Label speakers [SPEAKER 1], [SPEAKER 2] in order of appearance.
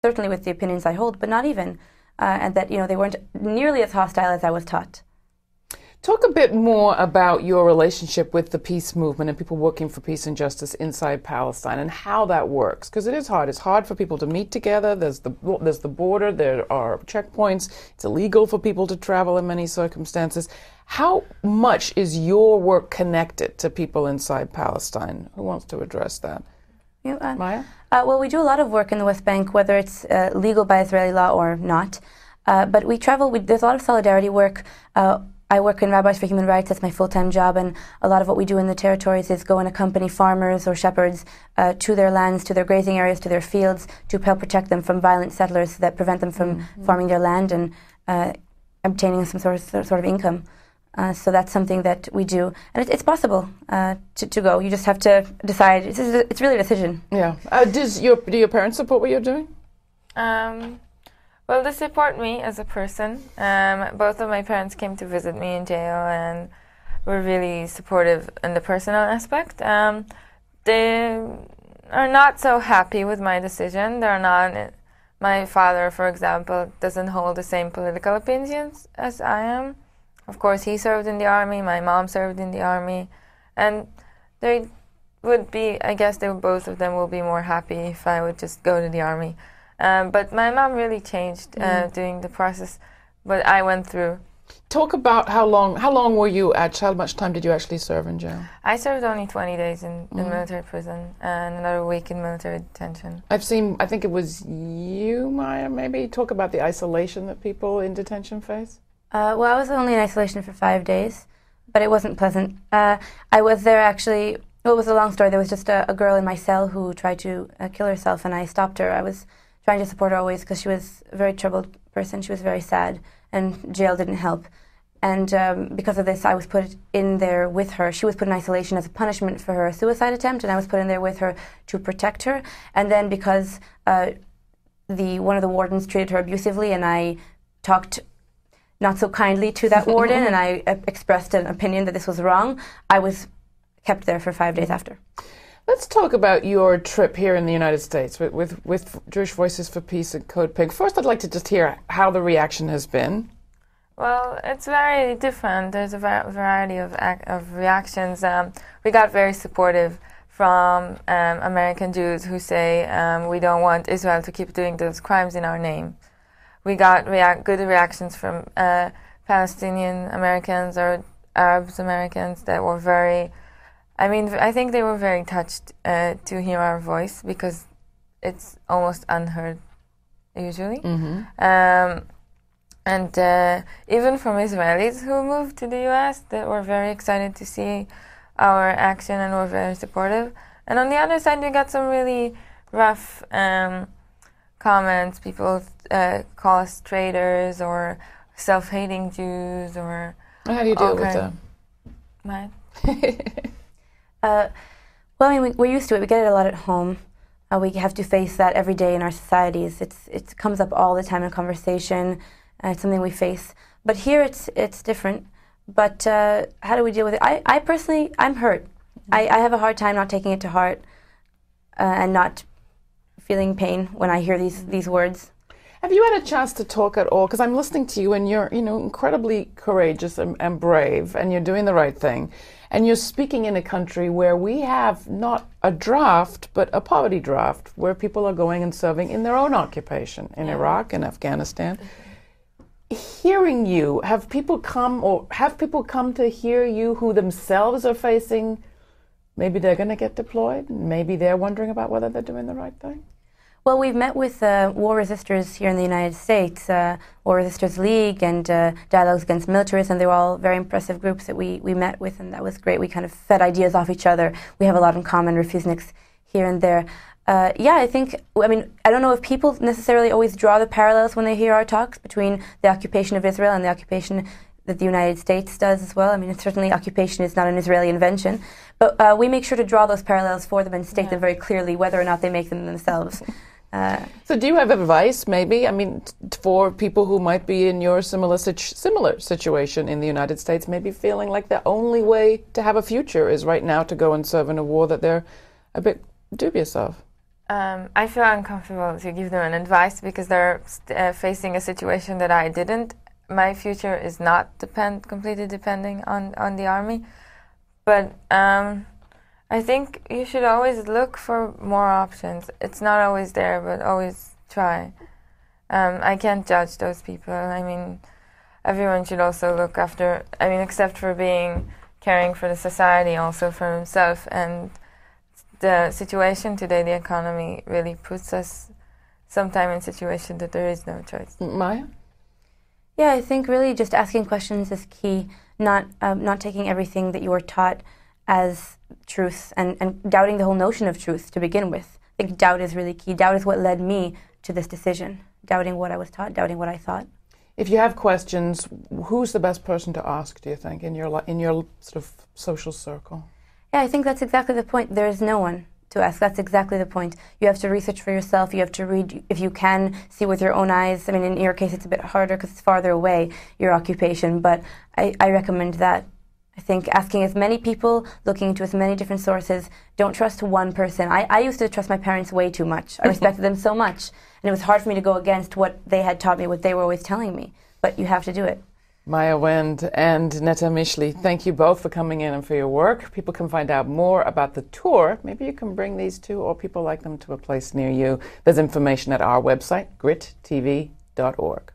[SPEAKER 1] certainly with the opinions I hold, but not even. And that, they weren't nearly as hostile as I was taught.
[SPEAKER 2] Talk a bit more about your relationship with the peace movement and people working for peace and justice inside Palestine and how that works. Because it is hard. It's hard for people to meet together. There's the border. There are checkpoints. It's illegal for people to travel in many circumstances. How much is your work connected to people inside Palestine? Who wants to address that? Maya?
[SPEAKER 1] Well, we do a lot of work in the West Bank, whether it's legal by Israeli law or not. But we travel. There's a lot of solidarity work. I work in Rabbis for Human Rights. That's my full-time job, and a lot of what we do in the territories is go and accompany farmers or shepherds to their lands, to their grazing areas, to their fields, to help protect them from violent settlers that prevent them from farming their land and obtaining some sort of income. So that's something that we do, and it's possible to go. You just have to decide. It's really a decision.
[SPEAKER 2] Yeah. Do your parents support what you're doing?
[SPEAKER 3] Well, they support me as a person. Both of my parents came to visit me in jail and were really supportive in the personal aspect. They are not so happy with my decision. They're not. My father, for example, doesn't hold the same political opinions as I am. Of course, he served in the army. My mom served in the army, and they would be. I guess both of them will be more happy if I would just go to the army. But my mom really changed during the process what I went through.
[SPEAKER 2] Talk about how long were you how much time did you actually serve in jail?
[SPEAKER 3] I served only 20 days in military prison and another week in military detention.
[SPEAKER 2] I think it was you, Maya, maybe. Talk about the isolation that people in detention face.
[SPEAKER 1] Well, I was only in isolation for 5 days, but it wasn't pleasant. I was there actually, well, it was a long story. There was just a girl in my cell who tried to kill herself, and I stopped her. I was trying to support her always because she was a very troubled person. She was very sad, and jail didn't help. And because of this, I was put in there with her. She was put in isolation as a punishment for her suicide attempt, and I was put in there with her to protect her. And then because one of the wardens treated her abusively, and I talked not so kindly to that warden, and I expressed an opinion that this was wrong, I was kept there for 5 days after.
[SPEAKER 2] Let's talk about your trip here in the United States with Jewish Voices for Peace and Code Pink. First, I'd like to just hear how the reaction has been.
[SPEAKER 3] Well, it's very different. There's a variety of reactions. We got very supportive from American Jews who say we don't want Israel to keep doing those crimes in our name. We got good reactions from Palestinian Americans or Arab Americans that were very... I think they were very touched to hear our voice because it's almost unheard usually. And even from Israelis who moved to the U.S. that were very excited to see our action and were very supportive. And on the other side, we got some really rough comments. People call us traitors or self-hating Jews or...
[SPEAKER 2] How do you deal with them?
[SPEAKER 3] What?
[SPEAKER 1] Well, we're used to it. We get it a lot at home. We have to face that every day in our societies. It comes up all the time in conversation. It's something we face. But here it's different. But how do we deal with it? I personally, I'm hurt. I have a hard time not taking it to heart and not feeling pain when I hear these words.
[SPEAKER 2] Have you had a chance to talk at all? Because I'm listening to you, and you're incredibly courageous and brave, and you're doing the right thing. And you're speaking in a country where we have not a draft, but a poverty draft, where people are going and serving in their own occupation in Iraq and Afghanistan. Hearing you, have people come to hear you who themselves are facing, maybe they're going to get deployed, maybe they're wondering about whether they're doing the right thing?
[SPEAKER 1] Well, we've met with war resistors here in the United States, War Resistors League and Dialogues Against Militarism. They were all very impressive groups that we met with, and that was great. We kind of fed ideas off each other. We have a lot in common, refuseniks here and there. I don't know if people necessarily always draw the parallels when they hear our talks between the occupation of Israel and the occupation that the United States does as well. Certainly occupation is not an Israeli invention, but we make sure to draw those parallels for them and state them very clearly, whether or not they make them themselves.
[SPEAKER 2] So do you have advice, maybe, for people who might be in your similar situation in the United States, maybe feeling like the only way to have a future is right now to go and serve in a war that they're a bit dubious of?
[SPEAKER 3] I feel uncomfortable to give them an advice because they're facing a situation that I didn't. My future is not completely depending on the army. But I think you should always look for more options. It's not always there, but always try. I can't judge those people. I mean, everyone should also look after, I mean, except for caring for the society, also for himself. And the situation today, the economy, really puts us sometime in a situation that there is no choice.
[SPEAKER 2] Maya?
[SPEAKER 1] Yeah, I think really just asking questions is key, not taking everything that you were taught as truth and doubting the whole notion of truth to begin with. I think doubt is really key. Doubt is what led me to this decision, doubting what I was taught, doubting what I thought.
[SPEAKER 2] If you have questions, who's the best person to ask, do you think, in your sort of social circle?
[SPEAKER 1] Yeah, I think that's exactly the point. There is no one to ask. That's exactly the point. You have to research for yourself. You have to read, if you can, see with your own eyes. I mean, in your case, it's a bit harder because it's farther away, your occupation, but I recommend that. I think asking as many people, looking into as many different sources. Don't trust one person. I used to trust my parents way too much. I respected them so much, and it was hard for me to go against what they had taught me, what they were always telling me. But you have to do it.
[SPEAKER 2] Maya Wind and Netta Mishly, thank you both for coming in and for your work. People can find out more about the tour. Maybe you can bring these two or people like them to a place near you. There's information at our website, grittv.org.